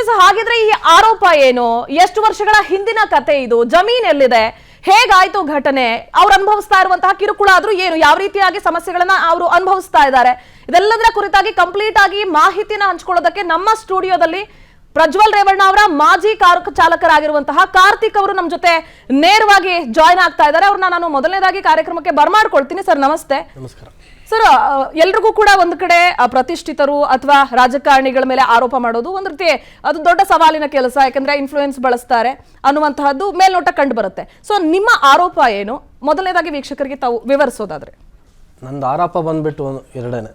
Sir ಹಾಗಿದ್ರೆ ಈ ಆರೋಪ ಏನು? ಎಷ್ಟು ವರ್ಷಗಳ ಹಿಂದಿನ ಕತೆ ಇದು? ಜಮೀನ್ ಎಲ್ಲಿದೆ? ಹೇಗಾಯ್ತು ಘಟನೆ? ಅವ್ರು ಅನುಭವಿಸ್ತಾ ಇರುವಂತಹ ಕಿರುಕುಳ ಆದ್ರೂ ಏನು? ಯಾವ ರೀತಿಯಾಗಿ ಸಮಸ್ಯೆಗಳನ್ನ ಅವರು ಅನುಭವಿಸ್ತಾ ಇದ್ದಾರೆ? ಇದೆಲ್ಲದರ ಕುರಿತಾಗಿ ಕಂಪ್ಲೀಟ್ ಆಗಿ ಮಾಹಿತಿನ ಹಂಚ್ಕೊಳ್ಳೋದಕ್ಕೆ ನಮ್ಮ ಸ್ಟುಡಿಯೋದಲ್ಲಿ ಪ್ರಜ್ವಲ್ ರೇವಣ್ಣ ಅವರ ಮಾಜಿ ಕಾರು ಚಾಲಕರಾಗಿರುವಂತಹ ಕಾರ್ತಿಕ್ ಅವರು ನಮ್ಮ ಜೊತೆ ನೇರವಾಗಿ ಜಾಯ್ನ್ ಆಗ್ತಾ ಇದ್ದಾರೆ. ಅವ್ರನ್ನ ನಾನು ಮೊದಲನೇದಾಗಿ ಕಾರ್ಯಕ್ರಮಕ್ಕೆ ಬರ್ಮಾಡ್ಕೊಳ್ತೀನಿ. ಸರ್ ನಮಸ್ತೆ. ನಮಸ್ಕಾರ ಸರ್. ಎಲ್ರಿಗೂ ಕೂಡ ಒಂದ್ ಕಡೆ ಪ್ರತಿಷ್ಠಿತರು ಅಥವಾ ರಾಜಕಾರಣಿಗಳ ಮೇಲೆ ಆರೋಪ ಮಾಡೋದು ಒಂದ್ ರೀತಿ ಅದು ದೊಡ್ಡ ಸವಾಲಿನ ಕೆಲಸ, ಯಾಕಂದ್ರೆ ಇನ್ಫ್ಲೂಯೆನ್ಸ್ ಬಳಸ್ತಾರೆ ಅನ್ನುವಂತಹದ್ದು ಮೇಲ್ನೋಟ ಕಂಡು ಬರುತ್ತೆ. ಸೊ ನಿಮ್ಮ ಆರೋಪ ಏನು? ಮೊದಲನೇದಾಗಿ ವೀಕ್ಷಕರಿಗೆ ತಾವು ವಿವರಿಸೋದಾದ್ರೆ. ನಂದು ಆರೋಪ ಬಂದ್ಬಿಟ್ಟು ಎರಡನೇ.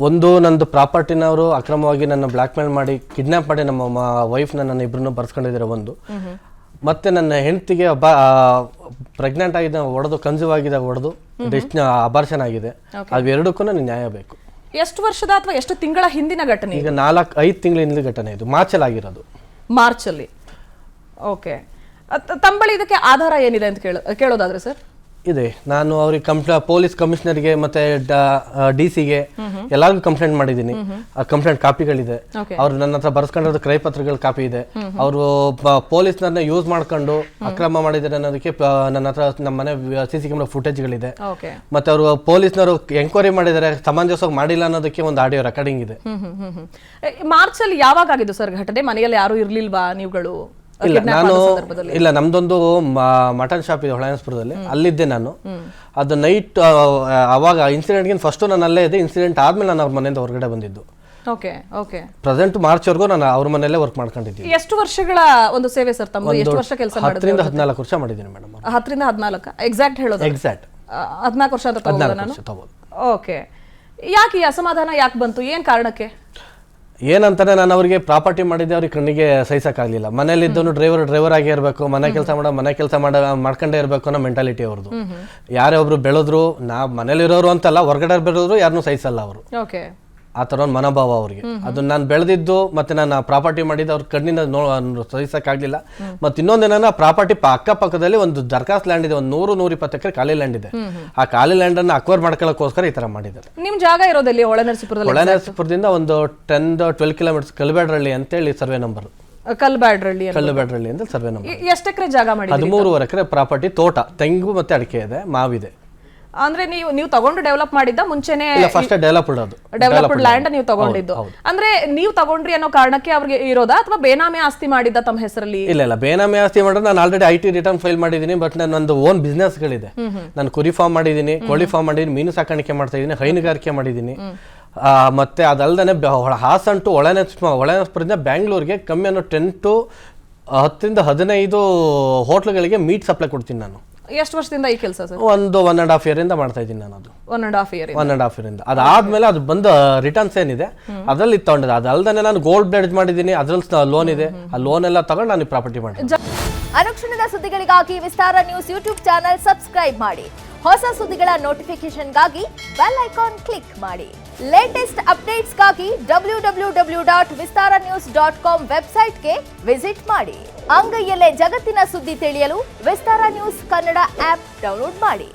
ಒಂದು, ನಂದು ಪ್ರಾಪರ್ಟಿನವರು ಅಕ್ರಮವಾಗಿ ನನ್ನ ಬ್ಲ್ಯಾಕ್ ಮೇಲ್ ಮಾಡಿ ಕಿಡ್ನಾಪ್ ಮಾಡಿ ನಮ್ಮ ವೈಫ್ನ ನನ್ನ ಇಬ್ಬರನ್ನು ಬರ್ಸ್ಕೊಂಡಿದ್ದಾರೆ ಒಂದು. ಮತ್ತೆ ನನ್ನ ಹೆಂಡತಿಗೆ ಪ್ರೆಗ್ನೆಂಟ್ ಆಗಿದ್ದ ಹೊಡೆದು, ಕನ್ಸೀವ್ ಆಗಿದ್ದಾಗ ಹೊಡೆದು ಅಬಾರ್ಷನ್ ಆಗಿದೆ. ಅವೆರಡಕ್ಕೂ ನನಗೆ ನ್ಯಾಯ ಬೇಕು. ಎಷ್ಟು ವರ್ಷದ ಅಥವಾ ಎಷ್ಟು ತಿಂಗಳ ಹಿಂದಿನ ಘಟನೆ? ಈಗ 4-5 ತಿಂಗಳ ಹಿಂದಿನ ಘಟನೆ ಇದು. ಮಾರ್ಚಲ್ಲಿ ಆಗಿರೋದು. ಮಾರ್ಚಲ್ಲಿ. ಓಕೆ. ತಂಬಳಿ ಇದಕ್ಕೆ ಆಧಾರ ಏನಿದೆ ಅಂತ ಕೇಳೋದಾದ್ರೆ ಸರ್? ಇದೆ. ನಾನು ಅವ್ರಿಗೆ ಪೊಲೀಸ್ ಕಮಿಷನರ್ಗೆ ಮತ್ತೆ DC-ಗೆ ಎಲ್ಲರಿಗೂ ಕಂಪ್ಲೇಂಟ್ ಮಾಡಿದ್ದೀನಿ. ಕಂಪ್ಲೇಂಟ್ ಕಾಪಿಗಳಿದೆ. ಅವ್ರು ನನ್ನ ಹತ್ರ ಬರ್ಸ್ಕೊಂಡಿರೋದು ಕ್ರಯ ಪತ್ರಗಳ ಕಾಪಿ ಇದೆ. ಅವರು ಪೊಲೀಸ್ನನ್ನ ಯೂಸ್ ಮಾಡ್ಕೊಂಡು ಅಕ್ರಮ ಮಾಡಿದ್ದಾರೆ ಅನ್ನೋದಕ್ಕೆ ನನ್ನ ಹತ್ರ ನಮ್ಮ ಮನೆ CC ಕ್ಯಾಮೆರಾ ಫುಟೇಜ್ಗಳಿದೆ. ಮತ್ತೆ ಅವರು ಪೊಲೀಸ್ನವರು ಎಂಕ್ವೈರಿ ಮಾಡಿದ್ದಾರೆ, ಸಮಂಜಸವಾಗಿ ಮಾಡಿಲ್ಲ ಅನ್ನೋದಕ್ಕೆ ಒಂದು ಆಡಿಯೋ ರೆಕಾರ್ಡಿಂಗ್ ಇದೆ. ಮಾರ್ಚ್ ಅಲ್ಲಿ ಯಾವಾಗ ಆಗಿದ್ದು ಸರ್ ಘಟನೆ? ಮನೆಯಲ್ಲಿ ಯಾರು ಇರ್ಲಿಲ್ವಾ ನೀವುಗಳು? ಇಲ್ಲ, ನಮ್ದೊಂದು ಮಟನ್ ಶಾಪ್ ಇದೆ ಹೊಳೆನಸ್ಪುರದಲ್ಲಿ, ಅಲ್ಲಿದ್ದೆ ನಾನು. ಅದು ನೈಟ್ ಅವಾಗ ಇನ್ಸಿಡೆಂಟ್ಗೆ ಫಸ್ಟ್ ನಾನು ಅಲ್ಲೇ ಇದೆ. ಇನ್ಸಿಡೆಂಟ್ ಆದ್ಮೇಲೆ ನಾನು ಅವ್ರ ಮನೆಯಿಂದ ಹೊರಗಡೆ ಬಂದಿದ್ದು. ಪ್ರೆಸೆಂಟ್ ಮಾರ್ಚ್ವರೆಗೂ ನಾನು ಅವ್ರ ಮನೆಯಲ್ಲೇ ವರ್ಕ್ ಮಾಡ್ಕೊಂಡಿದ್ದೀನಿ. ಎಷ್ಟು ವರ್ಷಗಳ ಒಂದು ಸೇವೆ ಸರ್ ತಮ್ಮ? ಎಷ್ಟು ವರ್ಷ ಕೆಲಸ ಮಾಡಿದ್ರಿ? 10 ರಿಂದ 14 ವರ್ಷ ಮಾಡಿದ್ದೀನಿ ಮೇಡಮ್. 10 ರಿಂದ 14 ಎಕ್ಸಾಕ್ಟ್ ಹೇಳೋದು? ಎಕ್ಸಾಕ್ಟ್ 14 ವರ್ಷ ಅಂತ ತಗೋಬಹುದು ನಾನು. ಓಕೆ. ಯಾಕೆ ಈ ಅಸಮಾಧಾನ ಯಾಕೆ ಬಂತು? ಏನ್ ಕಾರಣಕ್ಕೆ? ಏನಂತಾನೆ, ನಾನು ಅವರಿಗೆ ಪ್ರಾಪರ್ಟಿ ಮಾಡಿದ್ದೆ, ಅವ್ರಿಗೆ ಕಣ್ಣಿಗೆ ಸಹಿಸಕ್ಕಾಗಲಿಲ್ಲ. ಮನೇಲಿದ್ದವನು ಡ್ರೈವರ್ ಆಗೇ ಇರಬೇಕು, ಮನೆ ಕೆಲಸ ಮಾಡ್ಕೊಂಡೇ ಇರಬೇಕು ಅನ್ನೋ ಮೆಂಟಾಲಿಟಿ ಅವ್ರದ್ದು. ಯಾರೇ ಒಬ್ರು ಬೆಳೆದ್ರು, ಮನೇಲಿರೋರು ಅಂತಲ್ಲ, ಹೊರಗಡೆ ಬೆಳೆದ್ರು ಯಾರನ್ನೂ ಸಹಿಸಲ್ಲ ಅವರು. ಆ ಥರ ಒಂದು ಮನೋಭಾವ ಅವ್ರಿಗೆ. ಅದು ನಾನು ಬೆಳೆದಿದ್ದು ಮತ್ತೆ ನಾನು ಪ್ರಾಪರ್ಟಿ ಮಾಡಿದ್ದು ಅವ್ರ ಕಣ್ಣಿಂದ ಸಹಿಸಕ್ಕಾಗಲಿಲ್ಲ. ಮತ್ತೆ ಇನ್ನೊಂದೇನ, ಪ್ರಾಪರ್ಟಿ ಅಕ್ಕಪಕ್ಕದಲ್ಲಿ ಒಂದು ದರ್ಖಾಸ್ ಲ್ಯಾಂಡ್ ಇದೆ, ಒಂದು 100-120 ಎಕರೆ ಖಾಲಿ ಲ್ಯಾಂಡ್ ಇದೆ. ಆ ಖಾಲಿ ಲ್ಯಾಂಡ್ ಅನ್ನು ಅಕ್ವೈರ್ ಮಾಡ್ಕೊಳ್ಳೋಕೋಸ್ಕರ ಈ ತರ ಮಾಡಿದ್ದಾರೆ. ನಿಮ್ ಜಾಗ ಇರೋದಲ್ಲಿ ಹೊಳೆನರಸೀಪುರದಿಂದ ಒಂದು 10-12 ಕಿಲೋಮೀಟರ್ಸ್ ಕಲ್ಬೇಡ್ರಳ್ಳಿ ಅಂತೇಳಿ ಸರ್ವೆ ನಂಬರ್. ಕಲ್ಬೇಡ್ರಳ್ಳಿ ಅಂತ ಸರ್ವೆ ನಂಬರ್. ಎಷ್ಟು ಎಕರೆ ಜಾಗ ಮಾಡಿ? 13.5 ಎಕರೆ ಪ್ರಾಪರ್ಟಿ, ತೋಟ, ತೆಂಗು ಮತ್ತೆ ಅಡಿಕೆ ಇದೆ, ಮಾವಿದೆ. ಅಂದ್ರೆ ನೀವು ತಗೊಂಡು ಡೆವಲಪ್ ಮಾಡಿದ್ದ ಮುಂಚೆನೆ? ಫಸ್ಟ್ ಡೆವಲಪ್ಡ್ ಲ್ಯಾಂಡ್ ನೀವು ತಗೊಂಡಿದ್ದು. ಅಂದ್ರೆ ನೀವು ತಗೊಂಡ್ರಿ ಅನ್ನೋ ಕಾರಣಕ್ಕೆ ಅವ್ರಿಗೆ ಇರೋದಾ ಅಥವಾ ಬೇನಾಮಿ ಆಸ್ತಿ ಮಾಡಿದ್ದ ತಮ್ಮ ಹೆಸರಲ್ಲಿ? ಇಲ್ಲ, ಬೇನಾಮಿ ಆಸ್ತಿ ಮಾಡಿದ್ರೆ ನಾನು ಆಲ್ರೆಡಿ IT ರಿಟರ್ನ್ ಫೈಲ್ ಮಾಡಿದ್ದೀನಿ. ಬಟ್ ನಂದು ಓನ್ ಬಿಸ್ನೆಸ್ ಗಳಿದೆ. ನಾನು ಕುರಿ ಫಾರ್ಮ್ ಮಾಡಿದ್ದೀನಿ, ಕೋಳಿ ಫಾರ್ಮ್ ಮಾಡಿದ್ದೀನಿ, ಮೀನು ಸಾಕಾಣಿಕೆ ಮಾಡ್ತಾ ಇದ್ದೀನಿ, ಹೈನುಗಾರಿಕೆ ಮಾಡಿದ್ದೀನಿ. ಮತ್ತೆ ಅದಲ್ದೇ ಹಾಸನ್ ಟು ಹೊಳೆನಸ್ಪುರದಿಂದ ಬ್ಯಾಂಗ್ಳೂರ್ಗೆ ಕಮ್ಮಿ ಅನ್ನೋ 10 to 15 ಹೋಟ್ಲುಗಳಿಗೆ ಮೀಟ್ ಸಪ್ಲೈ ಕೊಡ್ತೀನಿ ನಾನು. ಎಷ್ಟು ವರ್ಷದಿಂದ ಈ ಕೆಲಸ ಸರ್? ಒಂದು 1.5 year ಇಂದ ಮಾಡ್ತಾ ಇದ್ದೀನಿ ನಾನು. ಅದು 1.5 year ಇಂದ. ಅದಾದ್ಮೇಲೆ ಅದು ಬಂದ ರಿಟರ್ನ್ಸ್ ಏನಿದೆ ಅದ್ರಲ್ಲಿ ತಗೊಂಡಿದ್ದೆ. ಅದಲ್ದೇ ನಾನು ಗೋಲ್ಡ್ ಪ್ಲೇಡ್ ಮಾಡಿದ್ದೀನಿ, ಅದ್ರಲ್ಲಿ ಲೋನ್ ಇದೆ. ಆ ಲೋನ್ ಎಲ್ಲ ತಗೊಂಡು ನಾನು ಪ್ರಾಪರ್ಟಿ ಮಾಡಿದ್ದೀನಿ. ಅನುಕ್ಷಣದ ಸುದ್ದಿಗಳಿಗಾಗಿ ವಿಸ್ತಾರ ನ್ಯೂಸ್ ಯೂಟ್ಯೂಬ್ ಚಾನೆಲ್ ಸಬ್ಸ್ಕ್ರೈಬ್ ಮಾಡಿ. ಹೊಸ ಸುದ್ದಿಗಳ ನೋಟಿಫಿಕೇಶನ್ಗಾಗಿ ಬೆಲ್ ಐಕಾನ್ ಕ್ಲಿಕ್ ಮಾಡಿ. ಲೇಟೆಸ್ಟ್ ಅಪ್ಡೇಟ್ಸ್ಗಾಗಿ www.vistaranews.com ವೆಬ್ಸೈಟ್ಗೆ ವಿಸಿಟ್ ಮಾಡಿ. ಅಂಗೈಯಲ್ಲೇ ಜಗತ್ತಿನ ಸುದ್ದಿ ತಿಳಿಯಲು ವಿಸ್ತಾರ ನ್ಯೂಸ್ ಕನ್ನಡ ಆಪ್ ಡೌನ್ಲೋಡ್ ಮಾಡಿ.